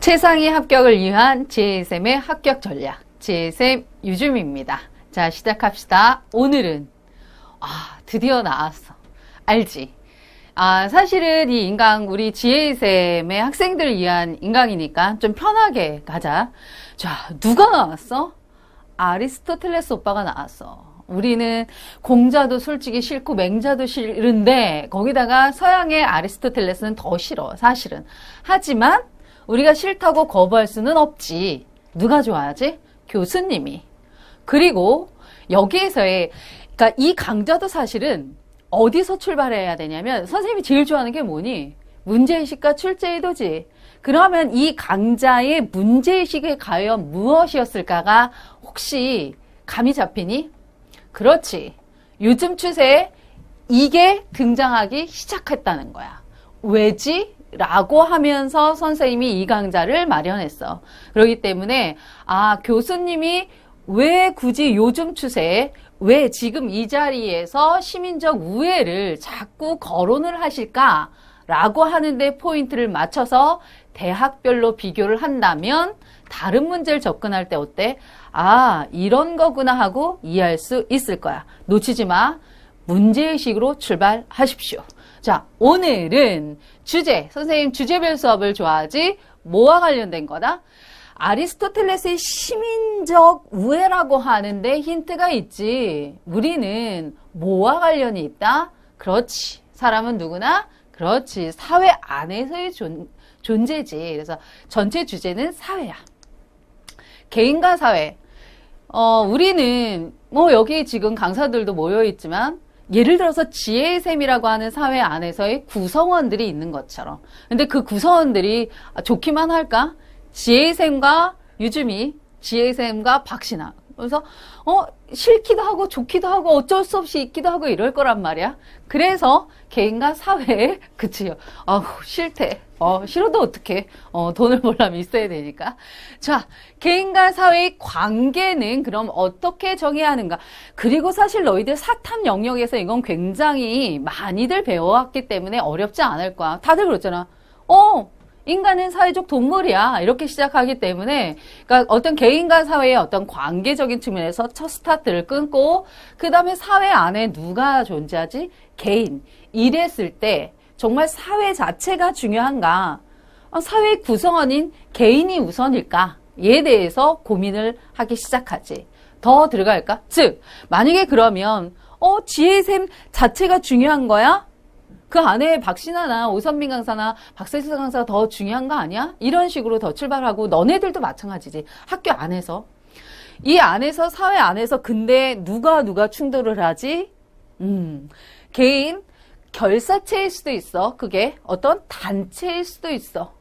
최상위 합격을 위한 지혜쌤의 합격 전략, 지혜쌤 유주미입니다. 자, 시작합시다. 오늘은 드디어 나왔어. 알지? 사실은 이 인강 우리 지혜쌤의 학생들을 위한 인강이니까 좀 편하게 가자. 자, 누가 나왔어? 아리스토텔레스 오빠가 나왔어. 우리는 공자도 솔직히 싫고 맹자도 싫은데 거기다가 서양의 아리스토텔레스는 더 싫어, 사실은. 하지만 우리가 싫다고 거부할 수는 없지. 누가 좋아하지? 교수님이. 그리고 여기에서의, 그러니까 이 강좌도 사실은 어디서 출발해야 되냐면 선생님이 제일 좋아하는 게 뭐니? 문제의식과 출제의도지. 그러면 이 강좌의 문제의식이 과연 무엇이었을까가 혹시 감이 잡히니? 그렇지. 요즘 추세에 이게 등장하기 시작했다는 거야. 왜지? 라고 하면서 선생님이 이 강좌를 마련했어. 그렇기 때문에 교수님이 왜 굳이 요즘 추세에 왜 지금 이 자리에서 시민적 우회를 자꾸 거론을 하실까라고 하는데 포인트를 맞춰서 대학별로 비교를 한다면 다른 문제를 접근할 때 어때? 이런 거구나 하고 이해할 수 있을 거야. 놓치지 마. 문제의식으로 출발하십시오. 자, 오늘은 주제, 선생님 주제별 수업을 좋아하지? 뭐와 관련된 거다? 아리스토텔레스의 시민적 우애라고 하는데 힌트가 있지. 우리는 뭐와 관련이 있다? 그렇지. 사람은 누구나? 그렇지. 사회 안에서의 존재지. 그래서 전체 주제는 사회야. 개인과 사회. 우리는 여기 지금 강사들도 모여 있지만 예를 들어서 지혜쌤이라고 하는 사회 안에서의 구성원들이 있는 것처럼. 근데 그 구성원들이 좋기만 할까? 지혜쌤과 유주미, 지혜쌤과 박신아. 그래서 싫기도 하고 좋기도 하고 어쩔 수 없이 있기도 하고 이럴 거란 말이야. 그래서 개인과 사회에 그치요. 싫대. 싫어도 어떡해. 돈을 벌려면 있어야 되니까. 자, 개인과 사회의 관계는 그럼 어떻게 정해야 하는가? 그리고 사실 너희들 사탐 영역에서 이건 굉장히 많이들 배워왔기 때문에 어렵지 않을 거야. 다들 그렇잖아. 인간은 사회적 동물이야. 이렇게 시작하기 때문에, 그러니까 어떤 개인과 사회의 어떤 관계적인 측면에서 첫 스타트를 끊고, 그 다음에 사회 안에 누가 존재하지? 개인. 이랬을 때, 정말 사회 자체가 중요한가? 사회 구성원인 개인이 우선일까? 에 대해서 고민을 하기 시작하지. 더 들어갈까? 즉, 만약에 그러면, 지혜쌤 자체가 중요한 거야? 그 안에 박신아나 오선민 강사나 박세수 강사가 더 중요한 거 아니야? 이런 식으로 더 출발하고 너네들도 마찬가지지. 학교 안에서. 이 안에서 사회 안에서 근데 누가 충돌을 하지? 개인 결사체일 수도 있어. 그게 어떤 단체일 수도 있어.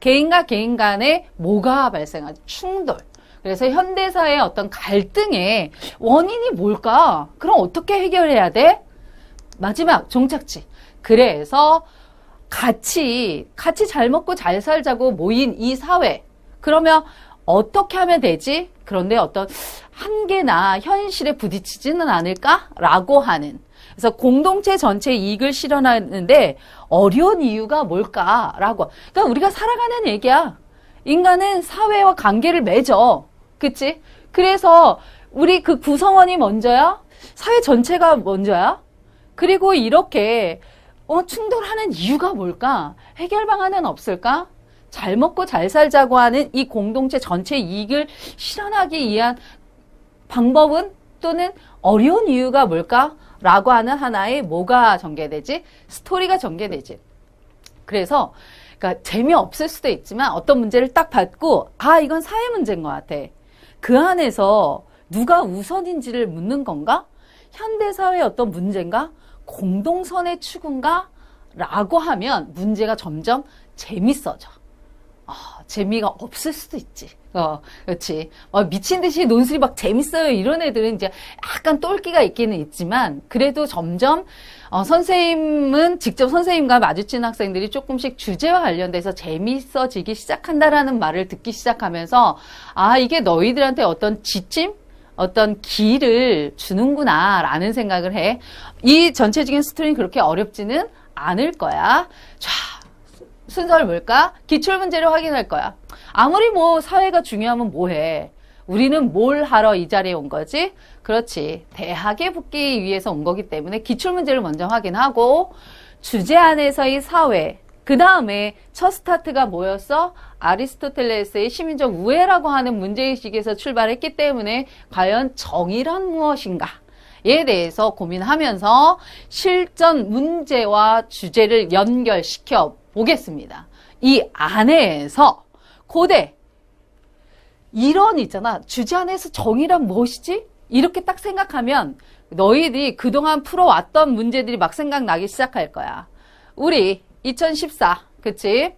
개인과 개인 간에 뭐가 발생하지? 충돌. 그래서 현대사의 어떤 갈등의 원인이 뭘까? 그럼 어떻게 해결해야 돼? 마지막 종착지. 그래서 같이 잘 먹고 잘 살자고 모인 이 사회. 그러면 어떻게 하면 되지? 그런데 어떤 한계나 현실에 부딪히지는 않을까라고 하는. 그래서 공동체 전체 이익을 실현하는데 어려운 이유가 뭘까라고. 그러니까 우리가 살아가는 얘기야. 인간은 사회와 관계를 맺어. 그치? 그래서 우리 그 구성원이 먼저야? 사회 전체가 먼저야? 그리고 이렇게 충돌하는 이유가 뭘까? 해결 방안은 없을까? 잘 먹고 잘 살자고 하는 이 공동체 전체 이익을 실현하기 위한 방법은 또는 어려운 이유가 뭘까? 라고 하는 하나의 뭐가 전개되지? 스토리가 전개되지. 그래서 그러니까 재미없을 수도 있지만 어떤 문제를 딱 받고 이건 사회 문제인 것 같아. 그 안에서 누가 우선인지를 묻는 건가? 현대사회의 어떤 문제인가? 공동선의 추구인가? 라고 하면 문제가 점점 재밌어져. 재미가 없을 수도 있지. 그렇지. 미친 듯이 논술이 막 재밌어요. 이런 애들은 이제 약간 똘끼가 있기는 있지만, 그래도 점점, 선생님은 직접 선생님과 마주치는 학생들이 조금씩 주제와 관련돼서 재밌어지기 시작한다라는 말을 듣기 시작하면서, 이게 너희들한테 어떤 지침? 어떤 길을 주는구나 라는 생각을 해. 이 전체적인 스토리는 그렇게 어렵지는 않을 거야. 자, 순서를 뭘까? 기출문제를 확인할 거야. 아무리 뭐 사회가 중요하면 뭐해? 우리는 뭘 하러 이 자리에 온 거지? 그렇지. 대학에 붙기 위해서 온 거기 때문에 기출문제를 먼저 확인하고 주제 안에서의 사회, 그 다음에 첫 스타트가 뭐였어? 아리스토텔레스의 시민적 우애라고 하는 문제의식에서 출발했기 때문에 과연 정의란 무엇인가? 에 대해서 고민하면서 실전 문제와 주제를 연결시켜 보겠습니다. 이 안에서 고대 이런 있잖아. 주제 안에서 정의란 무엇이지? 이렇게 딱 생각하면 너희들이 그동안 풀어왔던 문제들이 막 생각나기 시작할 거야. 우리 2014 그치?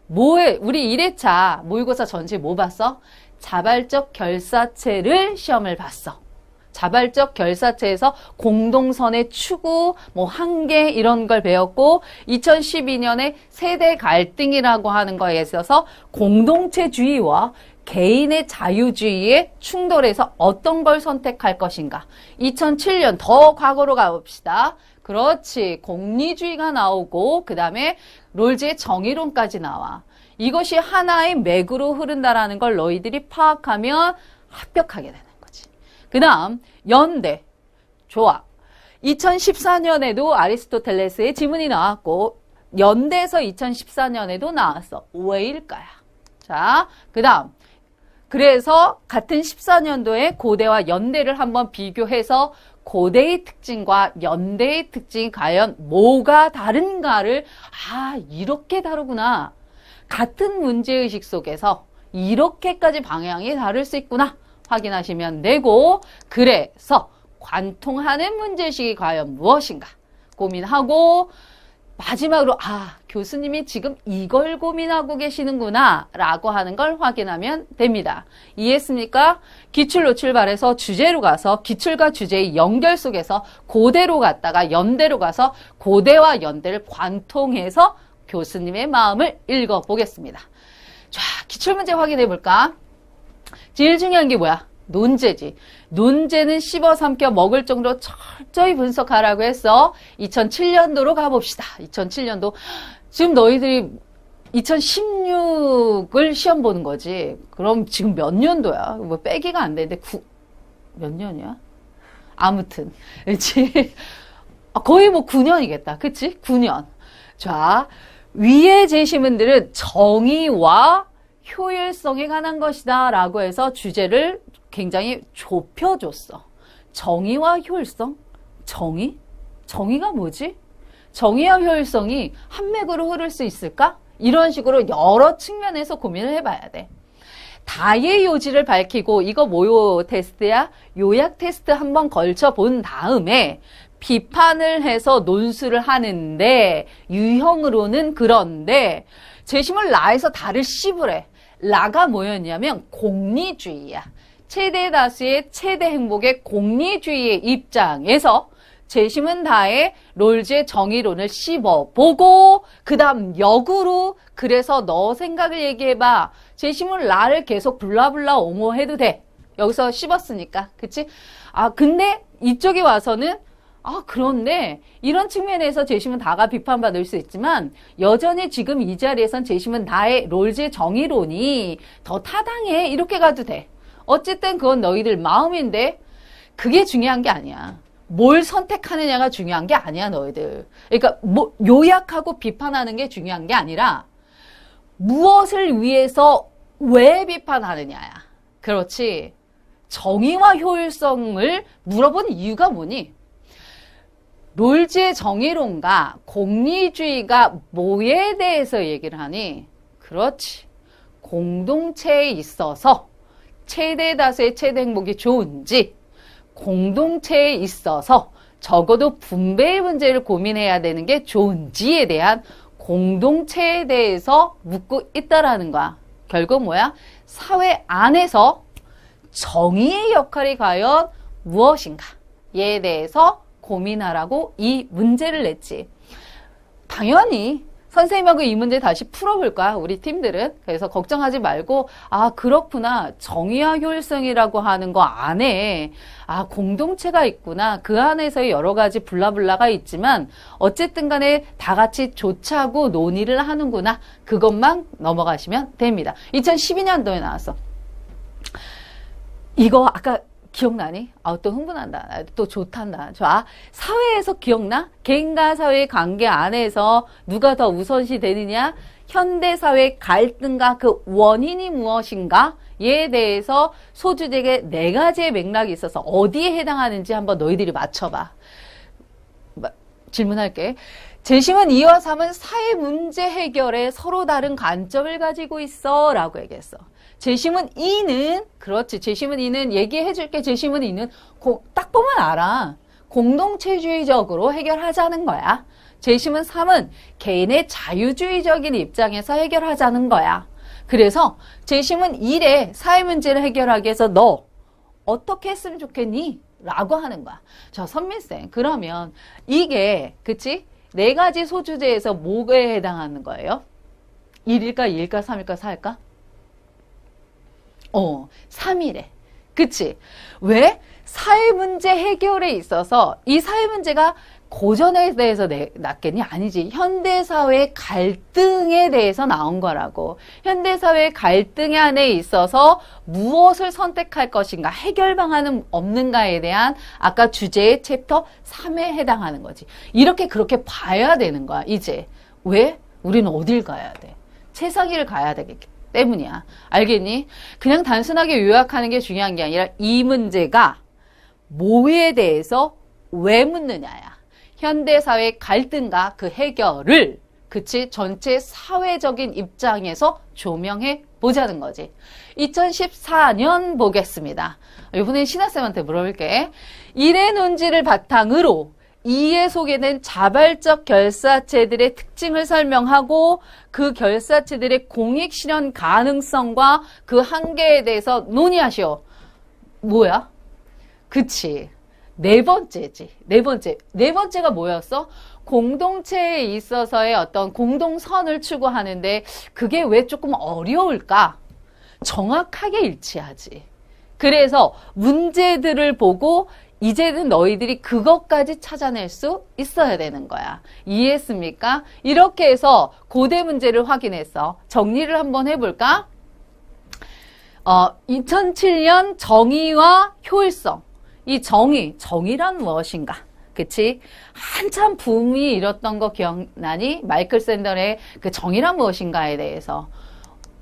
우리 1회차 모의고사 전체 뭐 봤어? 자발적 결사체를 시험을 봤어. 자발적 결사체에서 공동선의 추구, 뭐 한계 이런 걸 배웠고 2012년에 세대 갈등이라고 하는 거에 있어서 공동체주의와 개인의 자유주의의 충돌에서 어떤 걸 선택할 것인가. 2007년 더 과거로 가봅시다. 그렇지. 공리주의가 나오고 그 다음에 롤즈의 정의론까지 나와. 이것이 하나의 맥으로 흐른다라는 걸 너희들이 파악하면 합격하게 되는 거지. 그 다음 연대. 좋아. 2014년에도 아리스토텔레스의 지문이 나왔고 연대에서 2014년에도 나왔어. 왜일까요? 자, 그 다음 그래서 같은 14년도에 고대와 연대를 한번 비교해서 고대의 특징과 연대의 특징이 과연 뭐가 다른가를 이렇게 다르구나. 같은 문제의식 속에서 이렇게까지 방향이 다를 수 있구나. 확인하시면 되고 그래서 관통하는 문제의식이 과연 무엇인가 고민하고 마지막으로 교수님이 지금 이걸 고민하고 계시는구나 라고 하는 걸 확인하면 됩니다. 이해했습니까? 기출로 출발해서 주제로 가서 기출과 주제의 연결 속에서 고대로 갔다가 연대로 가서 고대와 연대를 관통해서 교수님의 마음을 읽어보겠습니다. 자, 기출문제 확인해 볼까? 제일 중요한 게 뭐야? 논제지. 논제는 씹어 삼켜 먹을 정도로 철저히 분석하라고 했어. 2007년도로 가봅시다. 2007년도. 지금 너희들이 2016을 시험 보는 거지. 그럼 지금 몇 년도야? 뭐 빼기가 안 되는데 몇 년이야? 아무튼. 그치? 거의 뭐 9년이겠다. 그치? 9년. 자, 위의 제시문들은 정의와 효율성에 관한 것이다 라고 해서 주제를 굉장히 좁혀줬어. 정의와 효율성? 정의? 정의가 뭐지? 정의와 효율성이 한 맥으로 흐를 수 있을까? 이런 식으로 여러 측면에서 고민을 해봐야 돼. 다의 요지를 밝히고 이거 모의 테스트야? 요약 테스트 한번 걸쳐 본 다음에 비판을 해서 논술을 하는데 유형으로는 그런데 제시문 라에서 다를 씹으래. 라가 뭐였냐면 공리주의야. 최대 다수의 최대 행복의 공리주의의 입장에서 제시문 다의 롤즈의 정의론을 씹어보고 그 다음 역으로 그래서 너 생각을 얘기해봐. 제시문 라를 계속 블라블라 옹호해도 돼. 여기서 씹었으니까. 그치? 근데 이쪽에 와서는 그런데 이런 측면에서 제시문 다가 비판받을 수 있지만 여전히 지금 이 자리에선 제시문 다의 롤즈의 정의론이 더 타당해. 이렇게 가도 돼. 어쨌든 그건 너희들 마음인데 그게 중요한 게 아니야. 뭘 선택하느냐가 중요한 게 아니야, 너희들. 그러니까 뭐 요약하고 비판하는 게 중요한 게 아니라 무엇을 위해서 왜 비판하느냐야. 그렇지. 정의와 효율성을 물어본 이유가 뭐니? 롤즈의 정의론과 공리주의가 뭐에 대해서 얘기를 하니? 그렇지. 공동체에 있어서 최대 다수의 최대 행복이 좋은지 공동체에 있어서 적어도 분배의 문제를 고민해야 되는 게 좋은지에 대한 공동체에 대해서 묻고 있다라는 거야. 결국 뭐야? 사회 안에서 정의의 역할이 과연 무엇인가에 대해서 고민하라고 이 문제를 냈지. 당연히 선생님하고 이 문제 다시 풀어볼 거야, 우리 팀들은. 그래서 걱정하지 말고, 아, 그렇구나. 정의와 효율성이라고 하는 거 안에, 아, 공동체가 있구나. 그 안에서의 여러 가지 블라블라가 있지만, 어쨌든 간에 다 같이 조차고 논의를 하는구나. 그것만 넘어가시면 됩니다. 2012년도에 나왔어. 이거 아까 기억나니? 아, 또 흥분한다. 또 좋단다. 좋아. 사회에서 기억나? 개인과 사회의 관계 안에서 누가 더 우선시 되느냐? 현대사회 갈등과 그 원인이 무엇인가? 에 대해서 소주제의 4가지의 맥락이 있어서 어디에 해당하는지 한번 너희들이 맞춰봐. 질문할게. 재심은 2와 3은 사회 문제 해결에 서로 다른 관점을 가지고 있어 라고 얘기했어. 재심은 2는 그렇지. 재심은 2는 얘기해줄게. 재심은 2는 딱 보면 알아. 공동체주의적으로 해결하자는 거야. 재심은 3은 개인의 자유주의적인 입장에서 해결하자는 거야. 그래서 재심은 1에 사회 문제를 해결하기 위해서 너 어떻게 했으면 좋겠니? 라고 하는 거야. 저 선민쌤, 그러면 이게 그치? 4가지 소주제에서 뭐에 해당하는 거예요? 1일까 2일까 3일까 4일까? 3일에. 그치? 왜? 사회 문제 해결에 있어서 이 사회 문제가 고전에 대해서 났겠니? 아니지. 현대사회 갈등에 대해서 나온 거라고. 현대사회 갈등 안에 있어서 무엇을 선택할 것인가, 해결 방안은 없는가에 대한 아까 주제의 챕터 3에 해당하는 거지. 이렇게 그렇게 봐야 되는 거야, 이제. 왜? 우리는 어딜 가야 돼? 최상위를 가야 되겠기 때문이야. 알겠니? 그냥 단순하게 요약하는 게 중요한 게 아니라 이 문제가 뭐에 대해서 왜 묻느냐야. 현대사회 갈등과 그 해결을 그치 전체 사회적인 입장에서 조명해 보자는 거지. 2014년 보겠습니다. 이번엔 신하쌤한테 물어볼게. 1의 논지를 바탕으로 2에 소개된 자발적 결사체들의 특징을 설명하고 그 결사체들의 공익 실현 가능성과 그 한계에 대해서 논의하시오. 뭐야? 그치. 4번째지. 4번째. 4번째가 뭐였어? 공동체에 있어서의 어떤 공동선을 추구하는데 그게 왜 조금 어려울까? 정확하게 일치하지. 그래서 문제들을 보고 이제는 너희들이 그것까지 찾아낼 수 있어야 되는 거야. 이해했습니까? 이렇게 해서 고대 문제를 확인했어. 정리를 한번 해볼까? 2007년 정의와 효율성. 이 정의란 무엇인가? 그치? 한참 붐이 일었던 거 기억나니? 마이클 샌델의 그 정의란 무엇인가에 대해서.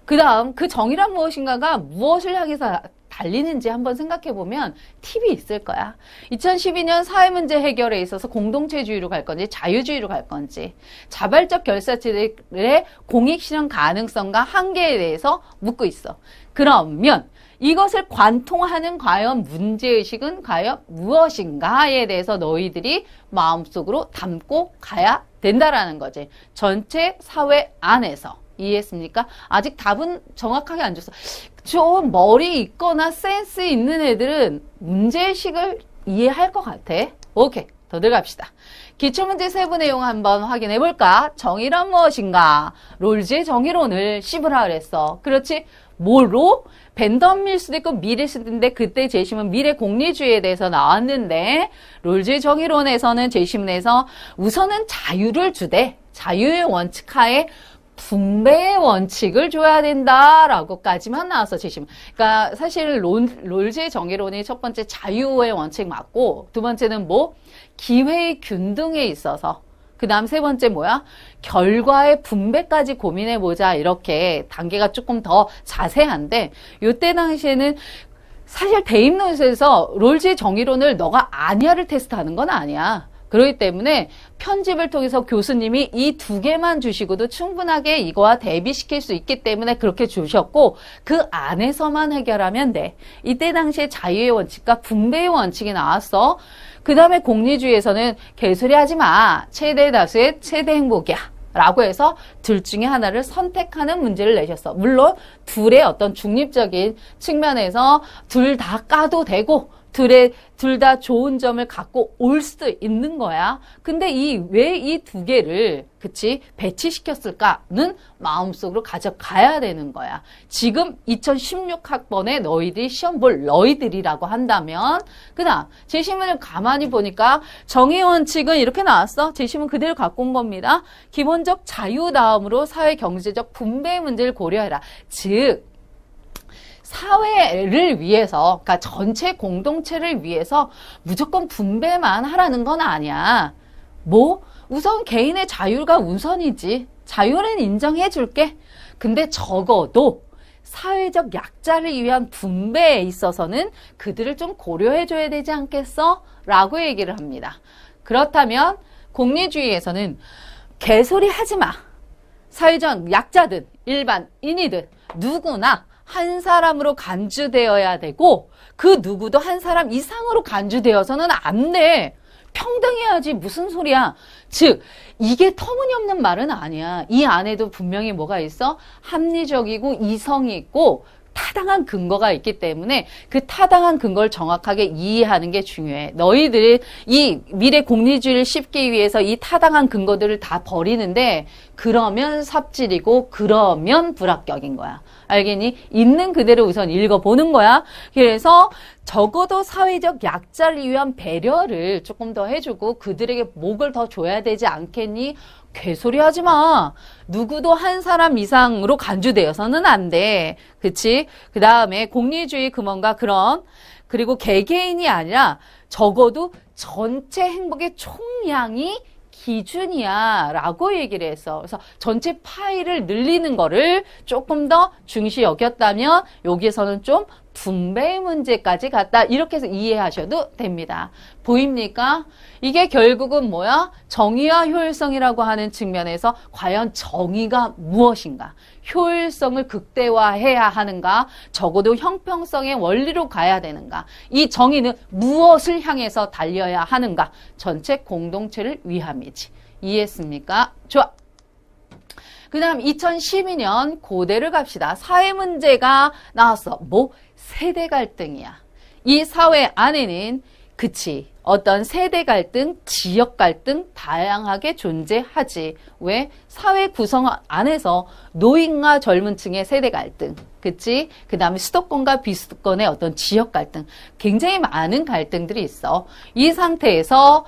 그 다음 그 정의란 무엇인가가 무엇을 향해서 달리는지 한번 생각해보면 팁이 있을 거야. 2012년 사회문제 해결에 있어서 공동체주의로 갈 건지 자유주의로 갈 건지 자발적 결사체들의 공익실현 가능성과 한계에 대해서 묻고 있어. 그러면 이것을 관통하는 과연 문제의식은 과연 무엇인가에 대해서 너희들이 마음속으로 담고 가야 된다라는 거지. 전체 사회 안에서. 이해했습니까? 아직 답은 정확하게 안 줬어. 좀 머리 있거나 센스 있는 애들은 문제의식을 이해할 것 같아. 오케이. 더 들어갑시다. 기출문제 세부 내용 한번 확인해 볼까? 정의란 무엇인가? 롤즈의 정의론을 씹으라 그랬어. 그렇지? 뭐로? 벤덤일 수도 있고 미래일 수도 있는데 그때 제시문 미래 공리주의에 대해서 나왔는데 롤즈의 정의론에서는 제시문에서 우선은 자유를 주되 자유의 원칙 하에 분배의 원칙을 줘야 된다라고까지만 나와서 제시문. 그러니까 사실 롤즈의 정의론이 첫 번째 자유의 원칙 맞고 두 번째는 뭐? 기회의 균등에 있어서 그 다음 세 번째 뭐야? 결과의 분배까지 고민해보자. 이렇게 단계가 조금 더 자세한데 요때 당시에는 사실 대입론에서 롤즈의 정의론을 너가 아니야를 테스트하는 건 아니야. 그렇기 때문에 편집을 통해서 교수님이 이 2개만 주시고도 충분하게 이거와 대비시킬 수 있기 때문에 그렇게 주셨고 그 안에서만 해결하면 돼. 이때 당시에 자유의 원칙과 분배의 원칙이 나왔어. 그 다음에 공리주의에서는 개소리 하지 마. 최대 다수의 최대 행복이야. 라고 해서 둘 중에 하나를 선택하는 문제를 내셨어. 물론 둘의 어떤 중립적인 측면에서 둘 다 까도 되고 둘 다 좋은 점을 갖고 올 수도 있는 거야. 근데 왜 이 두 개를, 그치? 배치시켰을까는 마음속으로 가져가야 되는 거야. 지금 2016학번에 너희들이 시험 볼 너희들이라고 한다면, 그다음, 제시문을 가만히 보니까 정의 원칙은 이렇게 나왔어. 제시문 그대로 갖고 온 겁니다. 기본적 자유 다음으로 사회 경제적 분배 문제를 고려해라. 즉, 사회를 위해서, 그러니까 전체 공동체를 위해서 무조건 분배만 하라는 건 아니야. 우선 개인의 자유가 우선이지. 자유는 인정해 줄게. 근데 적어도 사회적 약자를 위한 분배에 있어서는 그들을 좀 고려해 줘야 되지 않겠어? 라고 얘기를 합니다. 그렇다면 공리주의에서는 개소리 하지 마. 사회적 약자든 일반인이든 누구나 한 사람으로 간주되어야 되고 그 누구도 한 사람 이상으로 간주되어서는 안 돼. 평등해야지. 무슨 소리야. 즉 이게 터무니없는 말은 아니야. 이 안에도 분명히 뭐가 있어? 합리적이고 이성이 있고 타당한 근거가 있기 때문에 그 타당한 근거를 정확하게 이해하는 게 중요해. 너희들이 이 미래 공리주의를 씹기 위해서 이 타당한 근거들을 다 버리는데 그러면 삽질이고 그러면 불합격인 거야. 알겠니? 있는 그대로 우선 읽어보는 거야. 그래서 적어도 사회적 약자를 위한 배려를 조금 더 해주고 그들에게 목을 더 줘야 되지 않겠니? 개소리 하지 마. 누구도 한 사람 이상으로 간주되어서는 안 돼. 그치? 그 다음에 공리주의 금원과 그리고 개개인이 아니라 적어도 전체 행복의 총량이 기준이야 라고 얘기를 했어. 그래서 전체 파이를 늘리는 거를 조금 더 중시 여겼다면 여기에서는 좀 분배 문제까지 갔다. 이렇게 해서 이해하셔도 됩니다. 보입니까? 이게 결국은 뭐야? 정의와 효율성이라고 하는 측면에서 과연 정의가 무엇인가? 효율성을 극대화해야 하는가? 적어도 형평성의 원리로 가야 되는가? 이 정의는 무엇을 향해서 달려야 하는가? 전체 공동체를 위함이지. 이해했습니까? 좋아. 그 다음 2012년 고대를 갑시다. 사회 문제가 나왔어. 세대 갈등이야. 이 사회 안에는 어떤 세대 갈등, 지역 갈등 다양하게 존재하지. 왜? 사회 구성 안에서 노인과 젊은 층의 세대 갈등, 그 다음에 수도권과 비수도권의 어떤 지역 갈등, 굉장히 많은 갈등들이 있어. 이 상태에서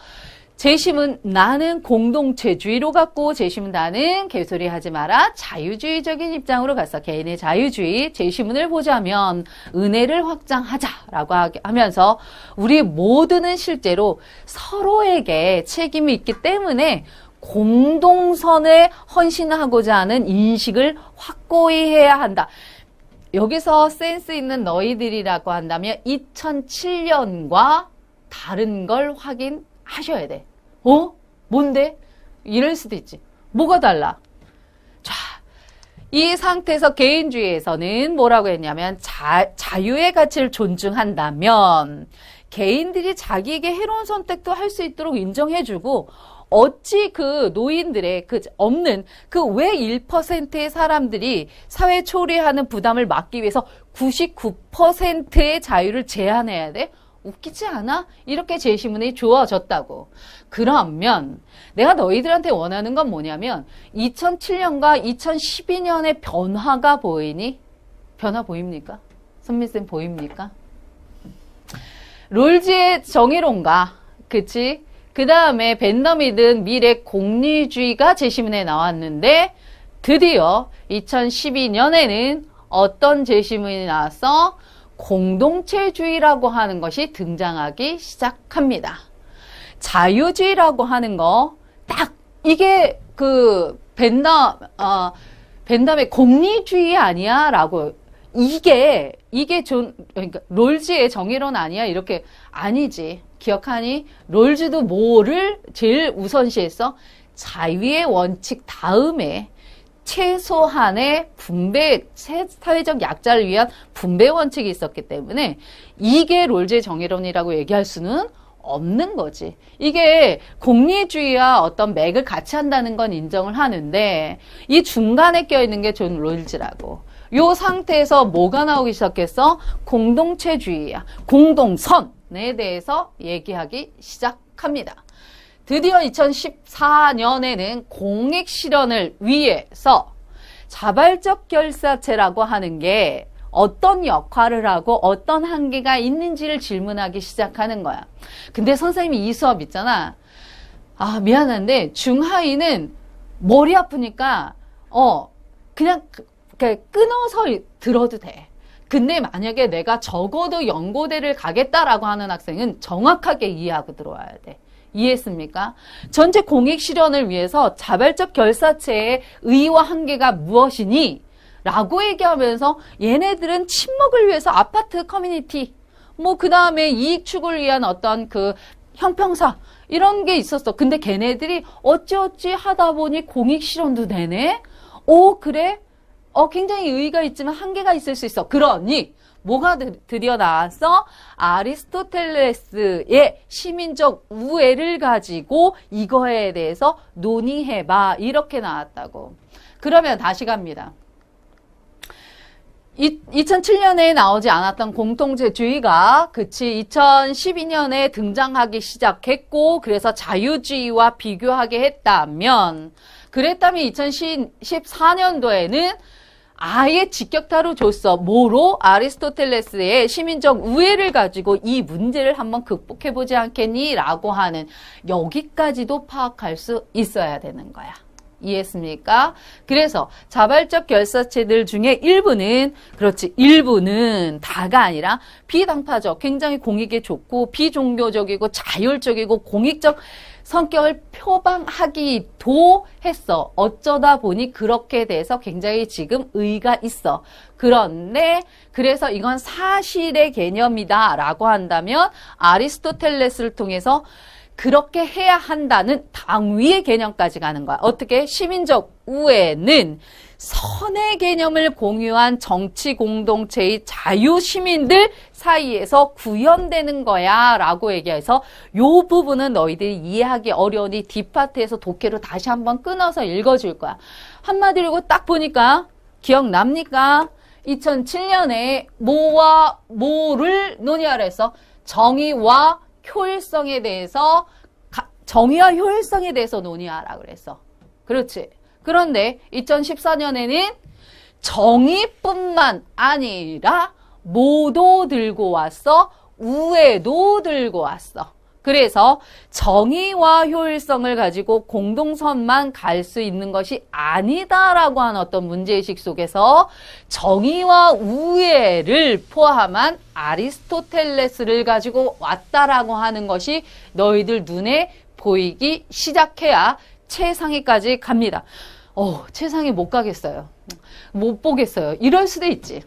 제시문 나는 공동체주의로 갔고 제시문 나는 개소리 하지 마라 자유주의적인 입장으로 갔어. 개인의 자유주의. 제시문을 보자면 은혜를 확장하자라고 하면서 우리 모두는 실제로 서로에게 책임이 있기 때문에 공동선에 헌신하고자 하는 인식을 확고히 해야 한다. 여기서 센스 있는 너희들이라고 한다면 2007년과 다른 걸 확인하셔야 돼. 뭔데? 이럴 수도 있지. 뭐가 달라? 자, 이 상태에서 개인주의에서는 뭐라고 했냐면 자유의 가치를 존중한다면 개인들이 자기에게 해로운 선택도 할 수 있도록 인정해주고 어찌 그 노인들의 없는 왜 1%의 사람들이 사회 초래하는 부담을 막기 위해서 99%의 자유를 제한해야 돼? 웃기지 않아? 이렇게 제시문이 주어졌다고. 그러면 내가 너희들한테 원하는 건 뭐냐면 2007년과 2012년의 변화가 보이니? 변화 보입니까? 선미쌤 보입니까? 롤즈의 정의론가, 그치? 그 다음에 벤더미든 미래 공리주의가 제시문에 나왔는데 드디어 2012년에는 어떤 제시문이 나왔어? 공동체주의라고 하는 것이 등장하기 시작합니다. 자유주의라고 하는 거, 딱 이게 벤담의 공리주의 아니야? 라고. 그러니까 롤즈의 정의론 아니야? 이렇게 아니지. 기억하니? 롤즈도 뭐를 제일 우선시했어? 자유의 원칙 다음에 최소한의 사회적 약자를 위한 분배 원칙이 있었기 때문에 이게 롤즈의 정의론이라고 얘기할 수는 없는 거지. 이게 공리주의와 어떤 맥을 같이 한다는 건 인정을 하는데 이 중간에 껴있는 게 존 롤즈라고. 요 상태에서 뭐가 나오기 시작했어? 공동체주의야. 공동선. 대해서 얘기하기 시작합니다. 드디어 2014년에는 공익 실현을 위해서 자발적 결사체라고 하는 게 어떤 역할을 하고 어떤 한계가 있는지를 질문하기 시작하는 거야. 근데 선생님이 이 수업 있잖아. 아, 미안한데 중하위는 머리 아프니까 그냥 끊어서 들어도 돼. 근데 만약에 내가 적어도 연고대를 가겠다라고 하는 학생은 정확하게 이해하고 들어와야 돼. 이해했습니까? 전체 공익 실현을 위해서 자발적 결사체의 의의와 한계가 무엇이니? 라고 얘기하면서 얘네들은 친목을 위해서 아파트 커뮤니티, 그 다음에 이익 추구를 위한 어떤 그 형평사, 이런 게 있었어. 근데 걔네들이 어찌어찌 하다 보니 공익 실현도 되네? 그래? 굉장히 의의가 있지만 한계가 있을 수 있어. 그러니 뭐가 드디어 나왔어? 아리스토텔레스의 시민적 우애를 가지고 이거에 대해서 논의해봐. 이렇게 나왔다고. 그러면 다시 갑니다. 2007년에 나오지 않았던 공통체주의가 2012년에 등장하기 시작했고, 그래서 자유주의와 비교하게 했다면, 그랬다면 2014년도에는 아예 직격타로 줬어. 뭐로? 아리스토텔레스의 시민적 우애를 가지고 이 문제를 한번 극복해보지 않겠니? 라고 하는, 여기까지도 파악할 수 있어야 되는 거야. 이해했습니까? 그래서 자발적 결사체들 중에 일부는, 그렇지, 일부는 다가 아니라 비당파적, 굉장히 공익에 좋고 비종교적이고 자율적이고 공익적 성격을 표방하기도 했어. 어쩌다 보니 그렇게 돼서 굉장히 지금 의의가 있어. 그런데 그래서 이건 사실의 개념이다 라고 한다면 아리스토텔레스를 통해서 그렇게 해야 한다는 당위의 개념까지 가는 거야. 어떻게? 시민적 우애는 선의 개념을 공유한 정치 공동체의 자유 시민들 사이에서 구현되는 거야 라고 얘기해서 요 부분은 너희들이 이해하기 어려우니 뒷파트에서 독해로 다시 한번 끊어서 읽어줄 거야. 한마디로 딱 보니까 기억납니까? 2007년에 뭐와 뭐를 논의하라 해서 정의와 효율성에 대해서, 정의와 효율성에 대해서 논의하라 그랬어. 그렇지. 그런데 2014년에는 정의뿐만 아니라 뭐도 들고 왔어? 우애도 들고 왔어. 그래서 정의와 효율성을 가지고 공동선만 갈 수 있는 것이 아니다라고 하는 어떤 문제의식 속에서 정의와 우애를 포함한 아리스토텔레스를 가지고 왔다라고 하는 것이 너희들 눈에 보이기 시작해야 최상위까지 갑니다. 최상위 못 가겠어요. 못 보겠어요. 이럴 수도 있지.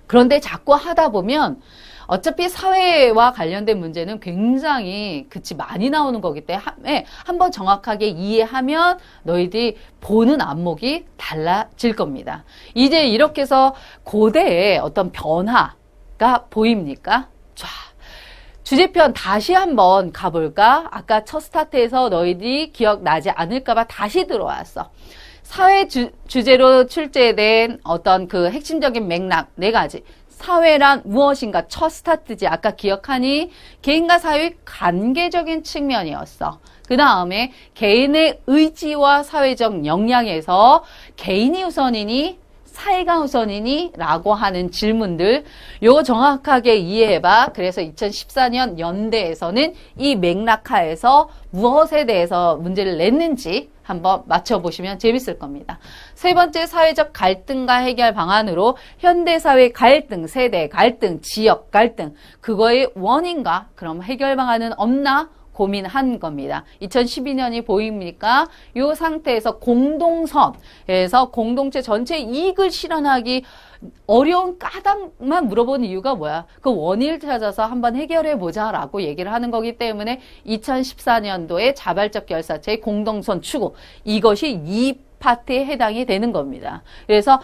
그런데 자꾸 하다 보면 어차피 사회와 관련된 문제는 굉장히 많이 나오는 거기 때문에 한번 정확하게 이해하면 너희들이 보는 안목이 달라질 겁니다. 이제 이렇게 해서 고대의 어떤 변화가 보입니까? 자, 주제편 다시 한번 가볼까? 아까 첫 스타트에서 너희들이 기억나지 않을까봐 다시 들어왔어. 사회 주제로 출제된 어떤 그 핵심적인 맥락 4가지. 사회란 무엇인가? 첫 스타트지. 아까 기억하니? 개인과 사회의 관계적인 측면이었어. 그 다음에 개인의 의지와 사회적 역량에서 개인이 우선이니? 사회가 우선이니? 라고 하는 질문들. 요거 정확하게 이해해봐. 그래서 2014년 연대에서는 이 맥락하에서 무엇에 대해서 문제를 냈는지 한번 맞춰보시면 재밌을 겁니다. 세 번째, 사회적 갈등과 해결 방안으로 현대사회 갈등, 세대 갈등, 지역 갈등, 그거의 원인과 그럼 해결 방안은 없나? 고민한 겁니다. 2012년이 보입니까? 이 상태에서 공동선에서 공동체 전체 이익을 실현하기 어려운 까닭만 물어보는 이유가 뭐야? 그 원인을 찾아서 한번 해결해 보자라고 얘기를 하는 거기 때문에 2014년도에 자발적 결사체의 공동선 추구, 이것이 이 파트에 해당이 되는 겁니다. 그래서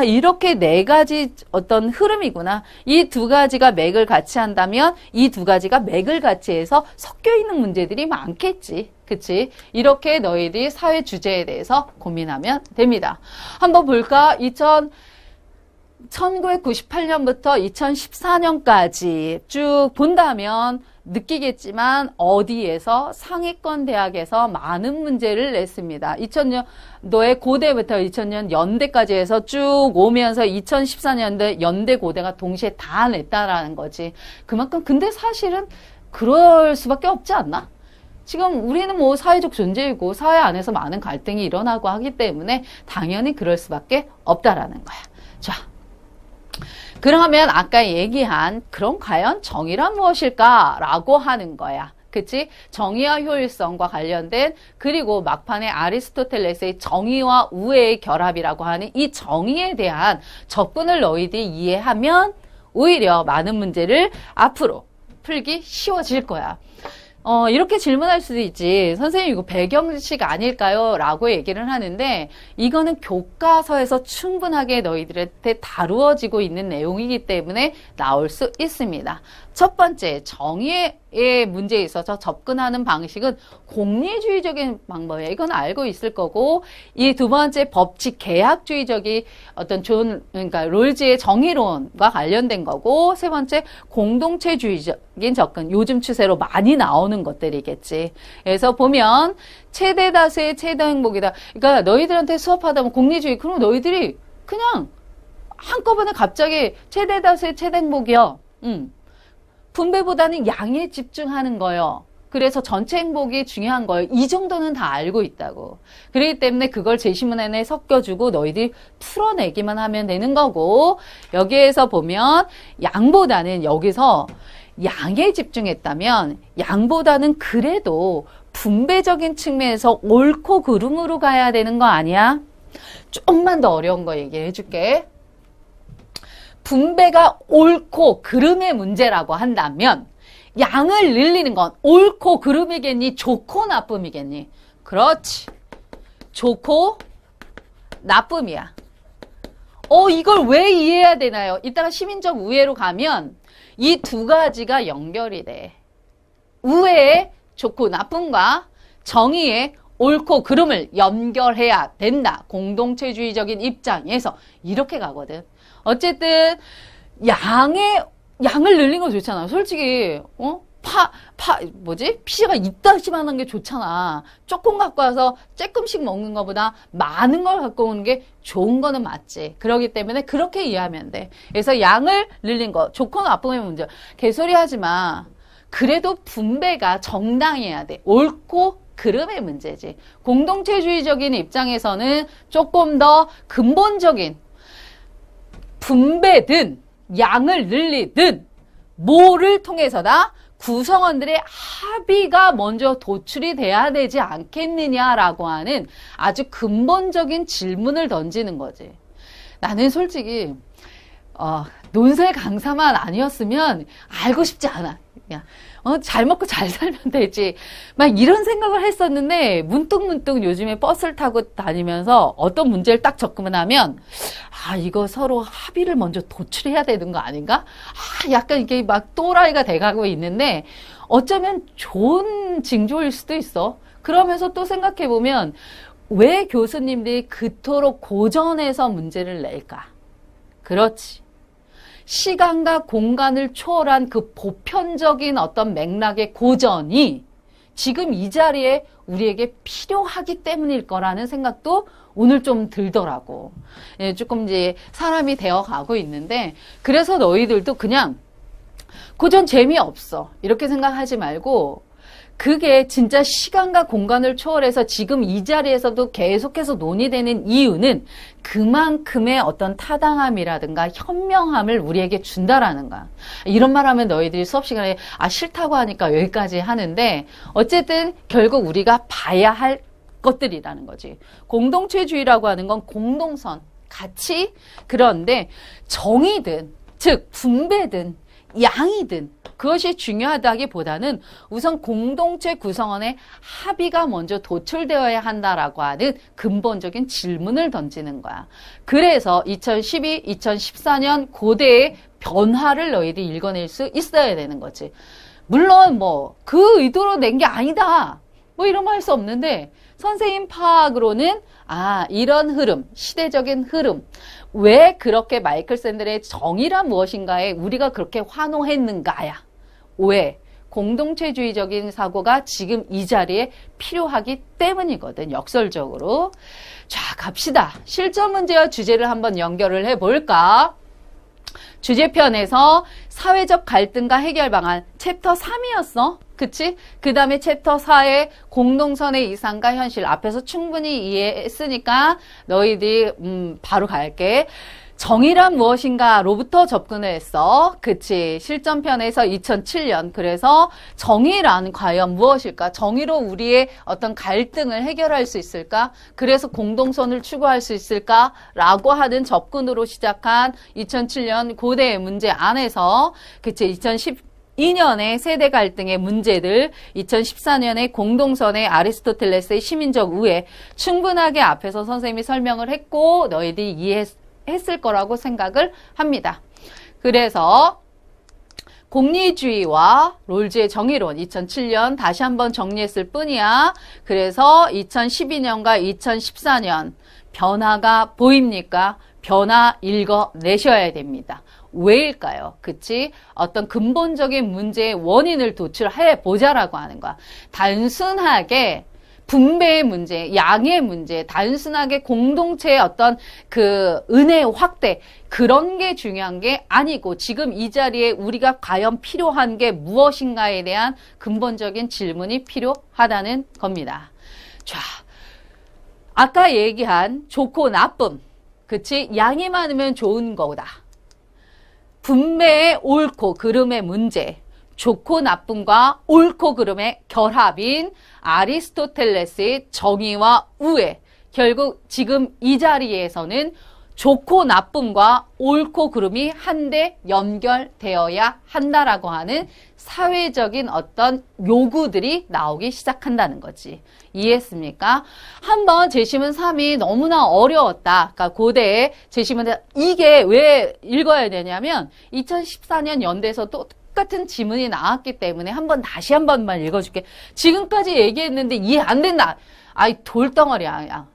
이렇게 4가지 어떤 흐름이구나. 이 2가지가 맥을 같이 한다면 이 2가지가 맥을 같이 해서 섞여 있는 문제들이 많겠지. 그치? 이렇게 너희들이 사회 주제에 대해서 고민하면 됩니다. 한번 볼까? 1998년부터 2014년까지 쭉 본다면 느끼겠지만 어디에서 상위권 대학에서 많은 문제를 냈습니다. 2000년도에 고대부터 2000년 연대까지 해서 쭉 오면서 2014년도에 연대 고대가 동시에 다 냈다라는 거지. 그만큼 근데 사실은 그럴 수밖에 없지 않나? 지금 우리는 뭐 사회적 존재이고 사회 안에서 많은 갈등이 일어나고 하기 때문에 당연히 그럴 수밖에 없다라는 거야. 자, 그러면 아까 얘기한 그럼 과연 정의란 무엇일까라고 하는 거야. 그치? 정의와 효율성과 관련된 그리고 막판에 아리스토텔레스의 정의와 우애의 결합이라고 하는 이 정의에 대한 접근을 너희들이 이해하면 오히려 많은 문제를 앞으로 풀기 쉬워질 거야. 이렇게 질문할 수도 있지. 선생님 이거 배경식 아닐까요? 라고 얘기를 하는데 이거는 교과서에서 충분하게 너희들한테 다루어지고 있는 내용이기 때문에 나올 수 있습니다. 첫 번째, 정의의 문제에 있어서 접근하는 방식은 공리주의적인 방법이에요. 이건 알고 있을 거고, 이 두 번째 법칙 계약주의적인 어떤 그러니까 롤즈의 정의론과 관련된 거고, 세 번째 공동체주의적인 접근, 요즘 추세로 많이 나오는 것들이겠지. 그래서 보면 최대 다수의 최대 행복이다. 그러니까 너희들한테 수업하다 보면 공리주의, 그럼 너희들이 그냥 한꺼번에 갑자기 최대 다수의 최대 행복이요. 분배보다는 양에 집중하는 거예요. 그래서 전체 행복이 중요한 거예요. 이 정도는 다 알고 있다고. 그렇기 때문에 그걸 제시문안에 섞여주고 너희들이 풀어내기만 하면 되는 거고, 여기에서 보면 양보다는 여기서 양에 집중했다면 양보다는 그래도 분배적인 측면에서 옳고 그름으로 가야 되는 거 아니야? 조금만 더 어려운 거 얘기해 줄게. 분배가 옳고 그름의 문제라고 한다면 양을 늘리는 건 옳고 그름이겠니? 좋고 나쁨이겠니? 그렇지. 좋고 나쁨이야. 이걸 왜 이해해야 되나요? 이따가 시민적 우애로 가면 이 두 가지가 연결이 돼. 우애의 좋고 나쁨과 정의의 옳고 그름을 연결해야 된다. 공동체주의적인 입장에서 이렇게 가거든. 어쨌든 양을 늘린 거 좋잖아. 솔직히 피자가 이따시만한 게 좋잖아. 조금 갖고 와서 조금씩 먹는 것보다 많은 걸 갖고 오는 게 좋은 거는 맞지. 그렇기 때문에 그렇게 이해하면 돼. 그래서 양을 늘린 거 좋고 나쁨의 문제. 개소리 하지 마. 그래도 분배가 정당해야 돼. 옳고 그름의 문제지. 공동체주의적인 입장에서는 조금 더 근본적인 분배든 양을 늘리든 뭐를 통해서다 구성원들의 합의가 먼저 도출이 돼야 되지 않겠느냐라고 하는 아주 근본적인 질문을 던지는 거지. 나는 솔직히 논술 강사만 아니었으면 알고 싶지 않아. 그냥 잘 먹고 잘 살면 되지. 막 이런 생각을 했었는데 문득문득 요즘에 버스를 타고 다니면서 어떤 문제를 딱 접근하면 이거 서로 합의를 먼저 도출해야 되는 거 아닌가? 약간 이게 막 또라이가 돼가고 있는데 어쩌면 좋은 징조일 수도 있어. 그러면서 또 생각해보면 왜 교수님들이 그토록 고전해서 문제를 낼까? 그렇지. 시간과 공간을 초월한 그 보편적인 어떤 맥락의 고전이 지금 이 자리에 우리에게 필요하기 때문일 거라는 생각도 오늘 좀 들더라고. 조금 이제 사람이 되어 가고 있는데, 그래서 너희들도 그냥 고전 재미없어 이렇게 생각하지 말고, 그게 진짜 시간과 공간을 초월해서 지금 이 자리에서도 계속해서 논의되는 이유는 그만큼의 어떤 타당함이라든가 현명함을 우리에게 준다라는 거야. 이런 말 하면 너희들이 수업 시간에 싫다고 하니까 여기까지 하는데, 어쨌든 결국 우리가 봐야 할 것들이라는 거지. 공동체주의라고 하는 건 공동선, 가치, 그런데 정의든 즉 분배든 양이든 그것이 중요하다기보다는 우선 공동체 구성원의 합의가 먼저 도출되어야 한다라고 하는 근본적인 질문을 던지는 거야. 그래서 2012, 2014년 고대의 변화를 너희들이 읽어낼 수 있어야 되는 거지. 물론 그 의도로 낸 게 아니다. 이런 말 할 수 없는데 선생님 파악으로는 이런 흐름, 시대적인 흐름, 왜 그렇게 마이클 샌델의 정의란 무엇인가에 우리가 그렇게 환호했는가야. 왜? 공동체주의적인 사고가 지금 이 자리에 필요하기 때문이거든, 역설적으로. 자, 갑시다. 실전 문제와 주제를 한번 연결을 해볼까? 주제편에서 사회적 갈등과 해결 방안 챕터 3이었어. 그치? 그 다음에 챕터 4의 공동선의 이상과 현실 앞에서 충분히 이해했으니까 너희들이 바로 갈게. 정의란 무엇인가 로부터 접근을 했어. 그치? 실전편에서 2007년. 그래서 정의란 과연 무엇일까? 정의로 우리의 어떤 갈등을 해결할 수 있을까? 그래서 공동선을 추구할 수 있을까? 라고 하는 접근으로 시작한 2007년 고대의 문제 안에서, 그치? 2012년의 세대 갈등의 문제들, 2014년의 공동선의 아리스토텔레스의 시민적 우애, 충분하게 앞에서 선생님이 설명을 했고 너희들이 이해했을 거라고 생각을 합니다. 그래서 공리주의와 롤즈의 정의론 2007년 다시 한번 정리했을 뿐이야. 그래서 2012년과 2014년 변화가 보입니까? 변화 읽어내셔야 됩니다. 왜일까요? 그치? 어떤 근본적인 문제의 원인을 도출해 보자라고 하는 거야. 단순하게 분배의 문제, 양의 문제, 단순하게 공동체의 어떤 그 은혜의 확대, 그런 게 중요한 게 아니고 지금 이 자리에 우리가 과연 필요한 게 무엇인가에 대한 근본적인 질문이 필요하다는 겁니다. 자, 아까 얘기한 좋고 나쁨, 그치? 양이 많으면 좋은 거다. 분배의 옳고 그름의 문제, 좋고 나쁨과 옳고 그름의 결합인 아리스토텔레스의 정의와 우애, 결국 지금 이 자리에서는 좋고 나쁨과 옳고 그름이 한데 연결되어야 한다라고 하는 사회적인 어떤 요구들이 나오기 시작한다는 거지. 이해했습니까? 한번 제시문 3이 너무나 어려웠다. 그러니까 고대에 제시문 이게 왜 읽어야 되냐면 2014년 연대에서 또 똑같은 지문이 나왔기 때문에 다시 한 번만 읽어줄게. 지금까지 얘기했는데 이해 안 된다. 아이 돌덩어리야.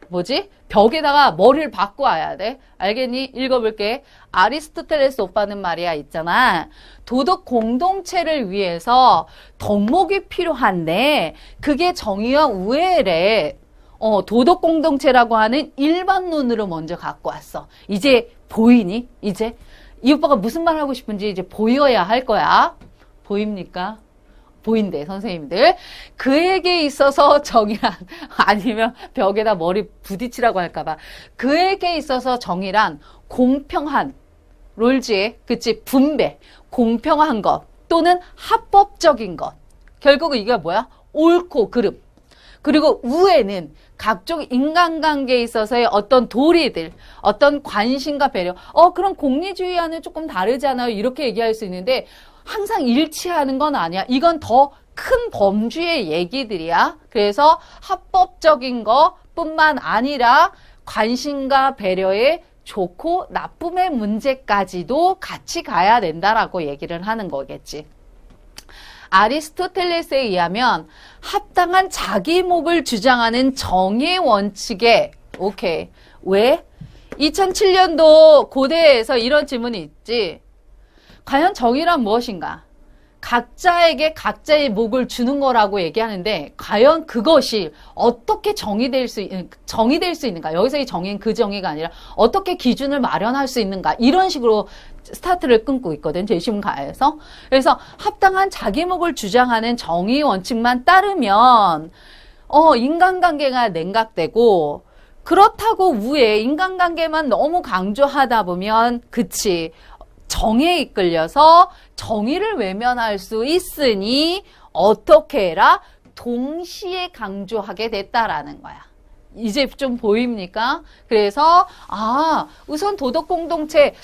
뭐지? 벽에다가 머리를 박고 와야 돼. 알겠니? 읽어볼게. 아리스토텔레스 오빠는 말이야 있잖아. 도덕 공동체를 위해서 덕목이 필요한데 그게 정의와 우애래. 도덕 공동체라고 하는 일반론으로 먼저 갖고 왔어. 이제 보이니? 이제 이 오빠가 무슨 말 하고 싶은지 이제 보여야 할 거야. 보입니까? 보인대, 선생님들. 그에게 있어서 정의란, 아니면 벽에다 머리 부딪히라고 할까봐. 그에게 있어서 정의란 공평한, 롤즈의, 그치, 분배, 공평한 것, 또는 합법적인 것. 결국은 이게 뭐야? 옳고 그름. 그리고 우애는 각종 인간관계에 있어서의 어떤 도리들, 어떤 관심과 배려. 그럼 공리주의와는 조금 다르잖아요. 이렇게 얘기할 수 있는데 항상 일치하는 건 아니야. 이건 더 큰 범주의 얘기들이야. 그래서 합법적인 것뿐만 아니라 관심과 배려의 좋고 나쁨의 문제까지도 같이 가야 된다라고 얘기를 하는 거겠지. 아리스토텔레스에 의하면 합당한 자기목을 주장하는 정의 원칙에 오케이. 왜? 2007년도 고대에서 이런 질문이 있지. 과연 정의란 무엇인가? 각자에게 각자의 목을 주는 거라고 얘기하는데 과연 그것이 어떻게 정의될 수 있는가? 여기서 이 정의는 그 정의가 아니라 어떻게 기준을 마련할 수 있는가? 이런 식으로 스타트를 끊고 있거든, 제시문가에서. 그래서 합당한 자기목을 주장하는 정의 원칙만 따르면 인간관계가 냉각되고, 그렇다고 우애, 인간관계만 너무 강조하다 보면 그치, 정에 이끌려서 정의를 외면할 수 있으니 어떻게 해라? 동시에 강조하게 됐다라는 거야. 이제 좀 보입니까? 그래서 우선 도덕공동체,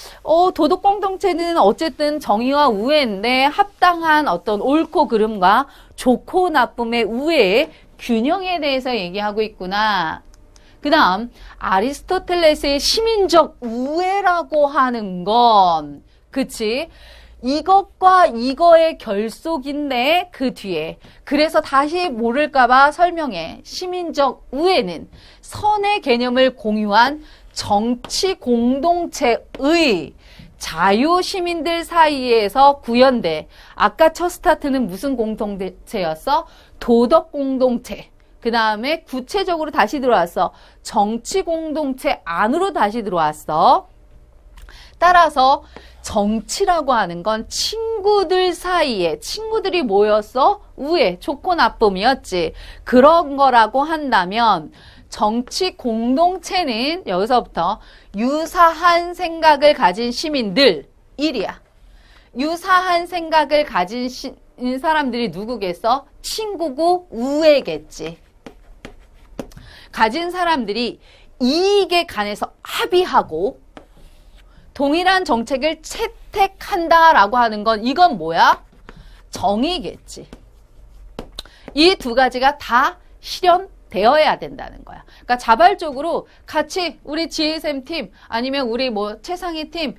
도덕공동체는 어쨌든 정의와 우애인데 합당한 어떤 옳고 그름과 좋고 나쁨의 우애의 균형에 대해서 얘기하고 있구나. 그 다음 아리스토텔레스의 시민적 우애라고 하는 건 그치? 이것과 이거의 결속인데 그 뒤에. 그래서 다시 모를까봐 설명해. 시민적 우애는 선의 개념을 공유한 정치 공동체의 자유시민들 사이에서 구현돼. 아까 첫 스타트는 무슨 공동체였어? 도덕 공동체. 그 다음에 구체적으로 다시 들어왔어. 정치 공동체 안으로 다시 들어왔어. 따라서 정치라고 하는 건 친구들 사이에, 친구들이 모였어? 우애, 좋고 나쁨이었지. 그런 거라고 한다면 정치 공동체는 여기서부터 유사한 생각을 가진 시민들 1이야. 유사한 생각을 가진 사람들이 누구겠어? 친구고 우애겠지. 가진 사람들이 이익에 관해서 합의하고 동일한 정책을 채택한다라고 하는 건 이건 뭐야? 정의겠지. 이 두 가지가 다 실현되어야 된다는 거야. 그러니까 자발적으로 같이 우리 GSM 팀 아니면 우리 뭐 최상희 팀,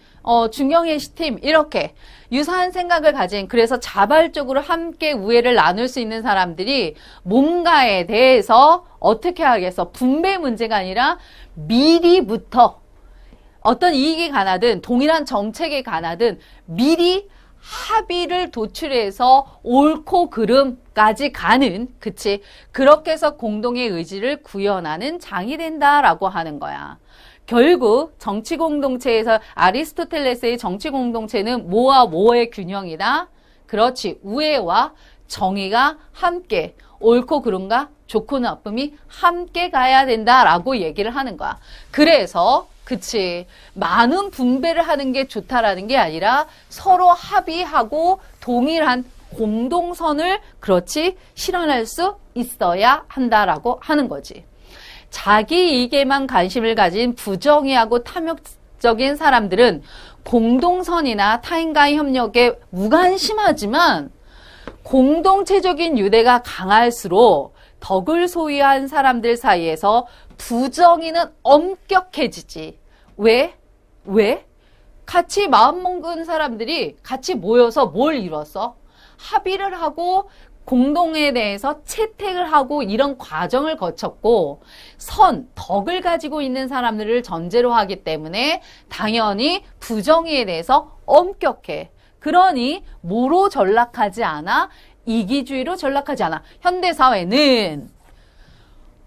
중경혜 씨 팀 이렇게 유사한 생각을 가진 그래서 자발적으로 함께 우애를 나눌 수 있는 사람들이 뭔가에 대해서 어떻게 하겠어? 분배 문제가 아니라 미리부터 어떤 이익에 관하든 동일한 정책에 관하든 미리 합의를 도출해서 옳고 그름까지 가는, 그치? 그렇게 해서 공동의 의지를 구현하는 장이 된다라고 하는 거야. 결국 정치 공동체에서 아리스토텔레스의 정치 공동체는 뭐와 뭐의 균형이다? 그렇지. 우애와 정의가 함께, 옳고 그름과 좋고 나쁨이 함께 가야 된다라고 얘기를 하는 거야. 그래서 그치. 많은 분배를 하는 게 좋다라는 게 아니라 서로 합의하고 동일한 공동선을 그렇지 실현할 수 있어야 한다라고 하는 거지. 자기 이익에만 관심을 가진 부정의하고 탐욕적인 사람들은 공동선이나 타인과의 협력에 무관심하지만 공동체적인 유대가 강할수록 덕을 소유한 사람들 사이에서 부정의는 엄격해지지. 왜? 같이 마음먹은 사람들이 같이 모여서 뭘 이뤘어? 합의를 하고 공동에 대해서 채택을 하고 이런 과정을 거쳤고 덕을 가지고 있는 사람들을 전제로 하기 때문에 당연히 부정의에 대해서 엄격해. 그러니 뭐로 전락하지 않아? 이기주의로 전락하지 않아. 현대사회는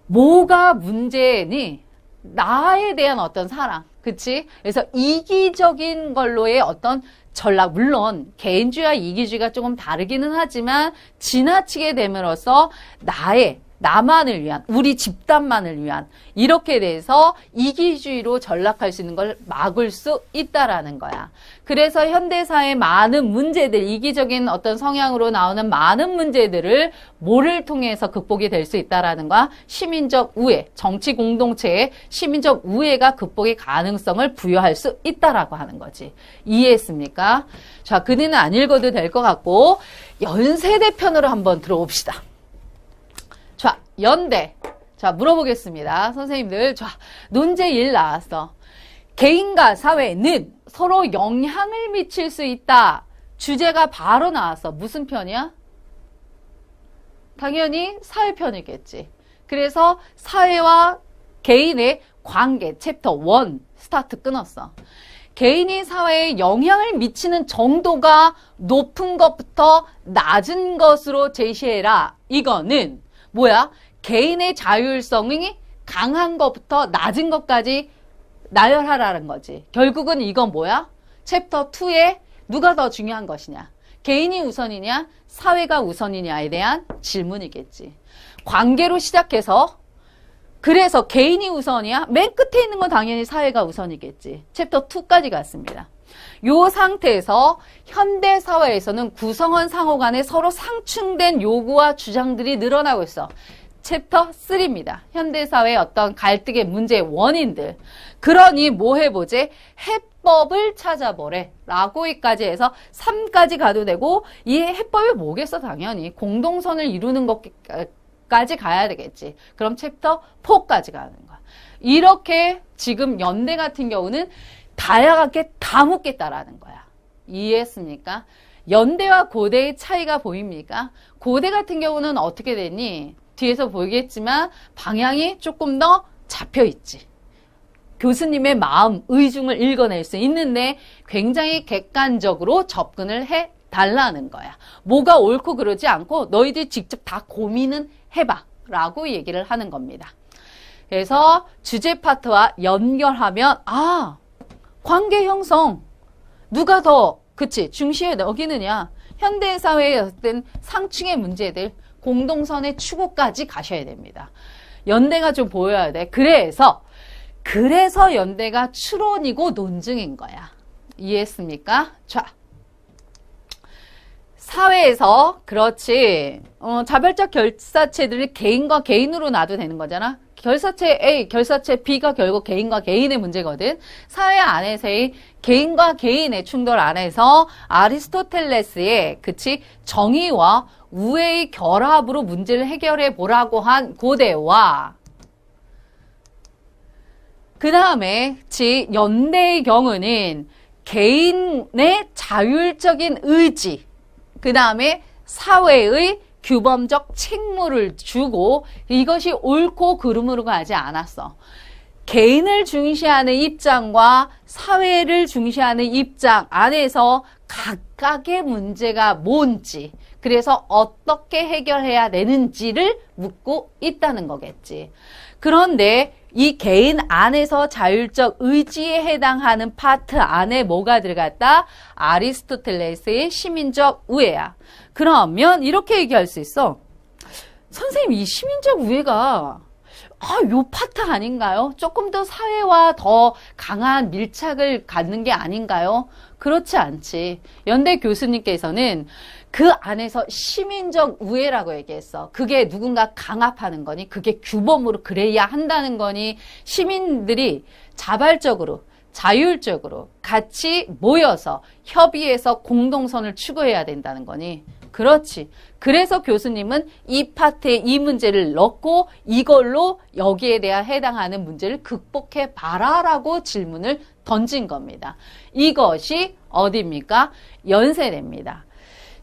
뭐가 문제니? 나에 대한 어떤 사랑. 그치? 그래서 이기적인 걸로의 어떤 전락, 물론 개인주의와 이기주의가 조금 다르기는 하지만 지나치게 됨으로써 나만을 위한, 우리 집단만을 위한 이렇게 돼서 이기주의로 전락할 수 있는 걸 막을 수 있다라는 거야. 그래서 현대사의 많은 문제들, 이기적인 어떤 성향으로 나오는 많은 문제들을 뭐를 통해서 극복이 될 수 있다라는 거야. 시민적 우애, 정치 공동체의 시민적 우애가 극복의 가능성을 부여할 수 있다라고 하는 거지. 이해했습니까? 자, 그는 안 읽어도 될 것 같고 연세대 편으로 한번 들어봅시다. 자, 연대. 자, 물어보겠습니다. 선생님들. 자, 논제 1 나왔어. 개인과 사회는 서로 영향을 미칠 수 있다. 주제가 바로 나왔어. 무슨 편이야? 당연히 사회편이겠지. 그래서 사회와 개인의 관계, 챕터 1 스타트 끊었어. 개인이 사회에 영향을 미치는 정도가 높은 것부터 낮은 것으로 제시해라. 이거는 뭐야? 개인의 자율성이 강한 것부터 낮은 것까지 나열하라는 거지. 결국은 이건 뭐야? 챕터 2에 누가 더 중요한 것이냐? 개인이 우선이냐? 사회가 우선이냐에 대한 질문이겠지. 관계로 시작해서 그래서 개인이 우선이야? 맨 끝에 있는 건 당연히 사회가 우선이겠지. 챕터 2까지 갔습니다. 요 상태에서 현대사회에서는 구성원 상호 간에 서로 상충된 요구와 주장들이 늘어나고 있어. 챕터 3입니다. 현대사회의 어떤 갈등의 문제의 원인들. 그러니 뭐 해보지? 해법을 찾아보래. 라고까지 해서 3까지 가도 되고 이 해법이 뭐겠어? 당연히 공동선을 이루는 것까지 가야 되겠지. 그럼 챕터 4까지 가는 거야. 이렇게 지금 연대 같은 경우는 다양하게 다 묻겠다라는 거야. 이해했습니까? 연대와 고대의 차이가 보입니까? 고대 같은 경우는 어떻게 되니? 뒤에서 보이겠지만 방향이 조금 더 잡혀있지. 교수님의 마음, 의중을 읽어낼 수 있는데 굉장히 객관적으로 접근을 해 달라는 거야. 뭐가 옳고 그러지 않고 너희들이 직접 다 고민은 해봐 라고 얘기를 하는 겁니다. 그래서 주제 파트와 연결하면 관계 형성 누가 더 중시에 여기느냐. 현대사회의 어떤 상층의 문제들 공동선의 추구까지 가셔야 됩니다. 연대가 좀 보여야 돼. 그래서 연대가 추론이고 논증인 거야. 이해했습니까? 자, 사회에서 그렇지. 자발적 결사체들을 개인과 개인으로 놔도 되는 거잖아. 결사체 A, 결사체 B가 결국 개인과 개인의 문제거든. 사회 안에서의 개인과 개인의 충돌 안에서 아리스토텔레스의 정의와 우애의 결합으로 문제를 해결해 보라고 한 고대와 그 다음에 연대의 경우는 개인의 자율적인 의지, 그 다음에 사회의 규범적 책무를 주고 이것이 옳고 그름으로 가지 않았어. 개인을 중시하는 입장과 사회를 중시하는 입장 안에서 각각의 문제가 뭔지, 그래서 어떻게 해결해야 되는지를 묻고 있다는 거겠지. 그런데 이 개인 안에서 자율적 의지에 해당하는 파트 안에 뭐가 들어갔다? 아리스토텔레스의 시민적 우애야. 그러면 이렇게 얘기할 수 있어. 선생님, 이 시민적 우애가 요 파트 아닌가요? 조금 더 사회와 더 강한 밀착을 갖는 게 아닌가요? 그렇지 않지. 연대 교수님께서는 그 안에서 시민적 우애라고 얘기했어. 그게 누군가 강압하는 거니? 그게 규범으로 그래야 한다는 거니? 시민들이 자발적으로, 자율적으로 같이 모여서 협의해서 공동선을 추구해야 된다는 거니? 그렇지. 그래서 교수님은 이 파트에 이 문제를 넣고 이걸로 여기에 대한 해당하는 문제를 극복해 봐라라고 질문을 던진 겁니다. 이것이 어디입니까? 연세대입니다.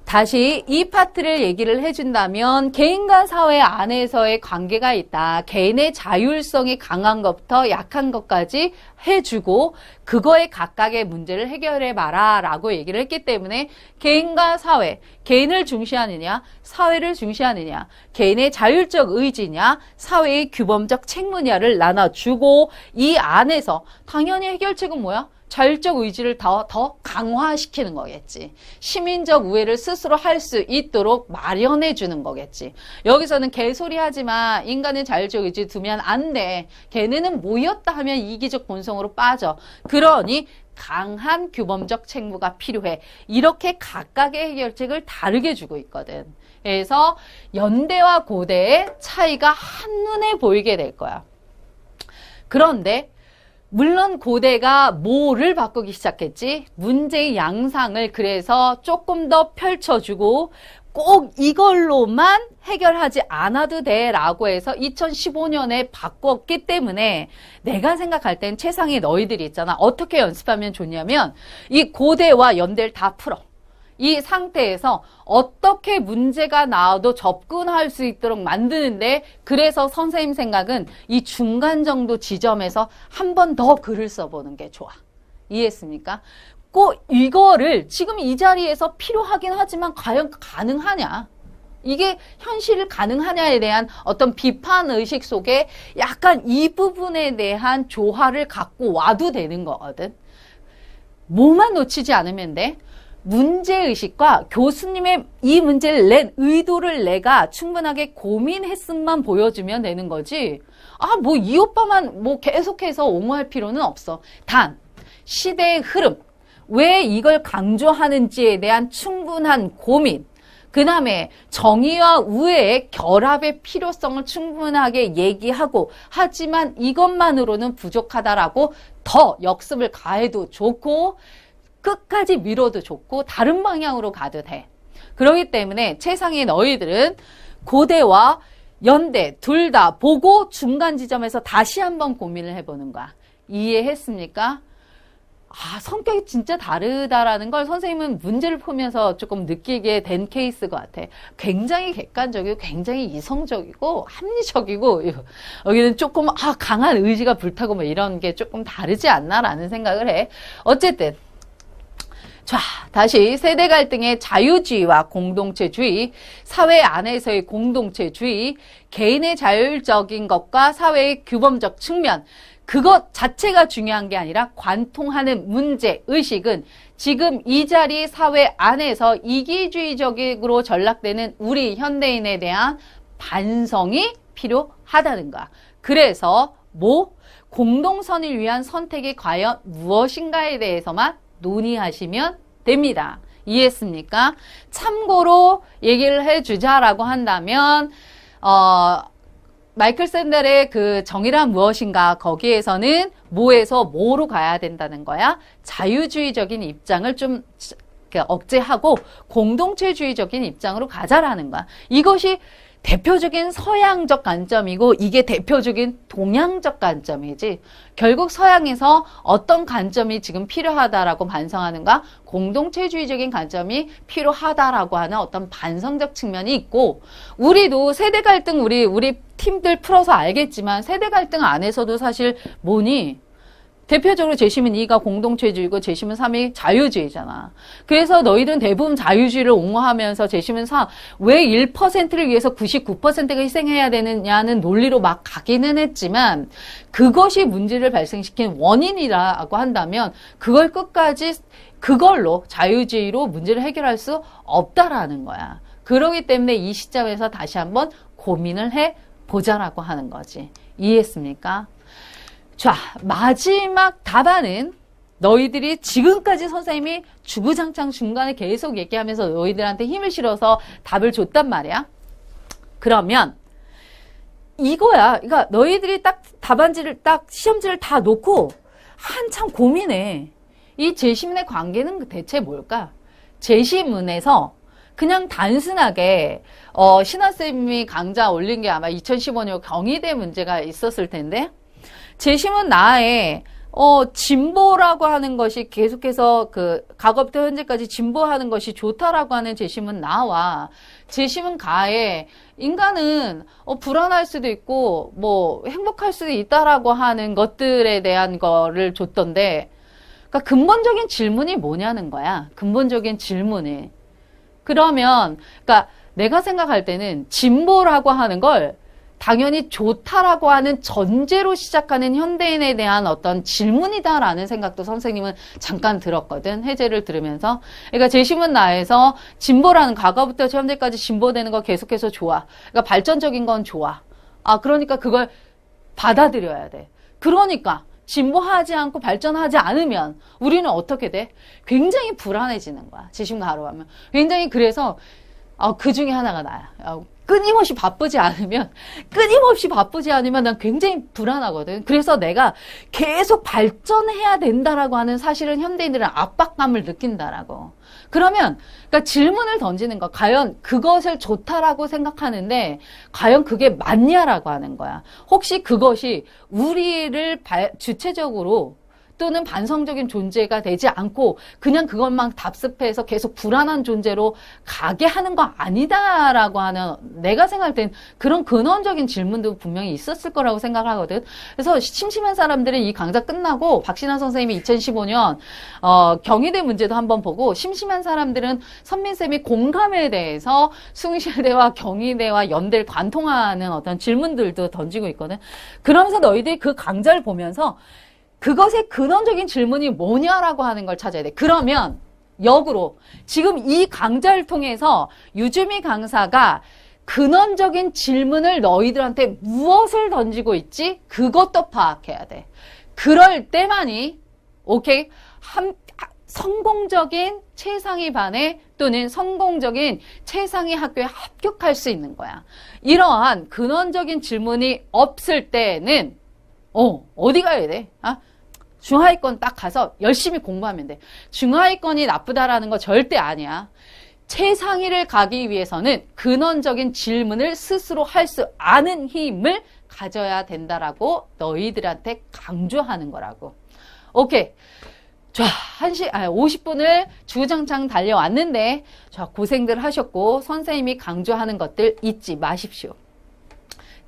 다시 이 파트를 얘기를 해준다면 개인과 사회 안에서의 관계가 있다. 개인의 자율성이 강한 것부터 약한 것까지 해주고 그거에 각각의 문제를 해결해봐라 라고 얘기를 했기 때문에 개인과 사회, 개인을 중시하느냐, 사회를 중시하느냐, 개인의 자율적 의지냐, 사회의 규범적 책무냐를 나눠주고 이 안에서 당연히 해결책은 뭐야? 자율적 의지를 더 강화시키는 거겠지. 시민적 우애를 스스로 할 수 있도록 마련해 주는 거겠지. 여기서는 개소리 하지마. 인간의 자율적 의지 두면 안 돼. 걔네는 모였다 하면 이기적 본성으로 빠져. 그러니 강한 규범적 책무가 필요해. 이렇게 각각의 해결책을 다르게 주고 있거든. 그래서 연대와 고대의 차이가 한눈에 보이게 될 거야. 그런데 물론 고대가 뭐를 바꾸기 시작했지? 문제의 양상을 그래서 조금 더 펼쳐주고 꼭 이걸로만 해결하지 않아도 돼 라고 해서 2015년에 바꿨기 때문에 내가 생각할 땐 최상의 너희들이 있잖아. 어떻게 연습하면 좋냐면 이 고대와 연대를 다 풀어. 이 상태에서 어떻게 문제가 나와도 접근할 수 있도록 만드는데 그래서 선생님 생각은 이 중간 정도 지점에서 한 번 더 글을 써보는 게 좋아. 이해했습니까? 꼭 이거를 지금 이 자리에서 필요하긴 하지만 과연 가능하냐? 이게 현실을 가능하냐에 대한 어떤 비판의식 속에 약간 이 부분에 대한 조화를 갖고 와도 되는 거거든. 뭐만 놓치지 않으면 돼? 문제의식과 교수님의 이 문제를 낸 의도를 내가 충분하게 고민했음만 보여주면 되는 거지. 뭐 이 오빠만 계속해서 옹호할 필요는 없어. 단, 시대의 흐름, 왜 이걸 강조하는지에 대한 충분한 고민, 그 다음에 정의와 우애의 결합의 필요성을 충분하게 얘기하고 하지만 이것만으로는 부족하다라고 더 역습을 가해도 좋고 끝까지 밀어도 좋고 다른 방향으로 가도 돼. 그렇기 때문에 최상의 너희들은 고대와 연대 둘 다 보고 중간 지점에서 다시 한번 고민을 해보는 거야. 이해했습니까? 성격이 진짜 다르다라는 걸 선생님은 문제를 풀면서 조금 느끼게 된 케이스 것 같아. 굉장히 객관적이고 굉장히 이성적이고 합리적이고 여기는 조금 강한 의지가 불타고 뭐 이런 게 조금 다르지 않나라는 생각을 해. 어쨌든 자, 다시 세대 갈등의 자유주의와 공동체주의, 사회 안에서의 공동체주의, 개인의 자율적인 것과 사회의 규범적 측면, 그것 자체가 중요한 게 아니라 관통하는 문제의식은 지금 이 자리 사회 안에서 이기주의적으로 전락되는 우리 현대인에 대한 반성이 필요하다는 거야. 그래서 공동선을 위한 선택이 과연 무엇인가에 대해서만 논의하시면 됩니다. 이해했습니까? 참고로 얘기를 해주자라고 한다면 마이클 샌델의 그 정의란 무엇인가 거기에서는 뭐에서 뭐로 가야 된다는 거야? 자유주의적인 입장을 좀 억제하고 공동체주의적인 입장으로 가자라는 거야. 이것이 대표적인 서양적 관점이고 이게 대표적인 동양적 관점이지. 결국 서양에서 어떤 관점이 지금 필요하다라고 반성하는가? 공동체주의적인 관점이 필요하다라고 하는 어떤 반성적 측면이 있고, 우리도 세대 갈등 우리 팀들 풀어서 알겠지만 세대 갈등 안에서도 사실 대표적으로 제시문 2가 공동체주의고 제시문 3이 자유주의잖아. 그래서 너희들은 대부분 자유주의를 옹호하면서 제시문 4, 왜 1%를 위해서 99%가 희생해야 되느냐는 논리로 막 가기는 했지만 그것이 문제를 발생시킨 원인이라고 한다면 그걸 끝까지 그걸로 자유주의로 문제를 해결할 수 없다라는 거야. 그렇기 때문에 이 시점에서 다시 한번 고민을 해보자라고 하는 거지. 이해했습니까? 자, 마지막 답안은 너희들이 지금까지 선생님이 주구장창 중간에 계속 얘기하면서 너희들한테 힘을 실어서 답을 줬단 말이야. 그러면 이거야. 그러니까 너희들이 딱 답안지를 딱 시험지를 다 놓고 한참 고민해. 이 제시문의 관계는 대체 뭘까? 제시문에서 그냥 단순하게 신하쌤이 강좌 올린 게 아마 2015년 경희대 문제가 있었을 텐데 제시문 나에 진보라고 하는 것이 계속해서 과거부터 현재까지 진보하는 것이 좋다라고 하는 제시문 나와 제시문 가에 인간은 불안할 수도 있고 뭐 행복할 수도 있다라고 하는 것들에 대한 거를 줬던데, 그러니까 근본적인 질문이 뭐냐는 거야. 근본적인 질문이. 그러면 그러니까 내가 생각할 때는 진보라고 하는 걸 당연히 좋다라고 하는 전제로 시작하는 현대인에 대한 어떤 질문이다라는 생각도 선생님은 잠깐 들었거든. 해제를 들으면서. 그러니까 제시문 나에서 진보라는 과거부터 현재까지 진보되는 거 계속해서 좋아. 그러니까 발전적인 건 좋아. 그러니까 그걸 받아들여야 돼. 그러니까 진보하지 않고 발전하지 않으면 우리는 어떻게 돼? 굉장히 불안해지는 거야. 제시문 가로 가면. 굉장히 그래서 그 중에 하나가 나야. 끊임없이 바쁘지 않으면 난 굉장히 불안하거든. 그래서 내가 계속 발전해야 된다라고 하는 사실은 현대인들은 압박감을 느낀다라고. 그러면 그러니까 질문을 던지는 거. 과연 그것을 좋다라고 생각하는데 과연 그게 맞냐라고 하는 거야. 혹시 그것이 우리를 주체적으로 또는 반성적인 존재가 되지 않고 그냥 그것만 답습해서 계속 불안한 존재로 가게 하는 거 아니다라고 하는, 내가 생각할 땐 그런 근원적인 질문도 분명히 있었을 거라고 생각하거든. 그래서 심심한 사람들은 이 강좌 끝나고 박신환 선생님이 2015년 경희대 문제도 한번 보고, 심심한 사람들은 선민쌤이 공감에 대해서 숭실대와 경희대와 연대를 관통하는 어떤 질문들도 던지고 있거든. 그러면서 너희들이 그 강좌를 보면서 그것의 근원적인 질문이 뭐냐라고 하는 걸 찾아야 돼. 그러면 역으로 지금 이 강좌를 통해서 유주미 강사가 근원적인 질문을 너희들한테 무엇을 던지고 있지? 그것도 파악해야 돼. 그럴 때만이 오케이? 성공적인 최상위 반에 또는 성공적인 최상위 학교에 합격할 수 있는 거야. 이러한 근원적인 질문이 없을 때는 어디 가야 돼? 중하위권 딱 가서 열심히 공부하면 돼. 중하위권이 나쁘다라는 거 절대 아니야. 최상위를 가기 위해서는 근원적인 질문을 스스로 할 수 아는 힘을 가져야 된다라고 너희들한테 강조하는 거라고. 오케이. 자, 50분을 주구장창 달려왔는데, 자, 고생들 하셨고, 선생님이 강조하는 것들 잊지 마십시오.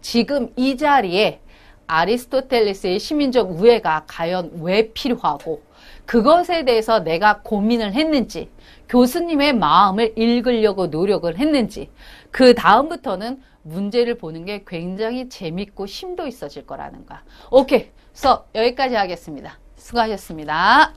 지금 이 자리에 아리스토텔레스의 시민적 우애가 과연 왜 필요하고, 그것에 대해서 내가 고민을 했는지, 교수님의 마음을 읽으려고 노력을 했는지, 그 다음부터는 문제를 보는 게 굉장히 재밌고 심도 있어질 거라는 거야. 오케이. 수업 여기까지 하겠습니다. 수고하셨습니다.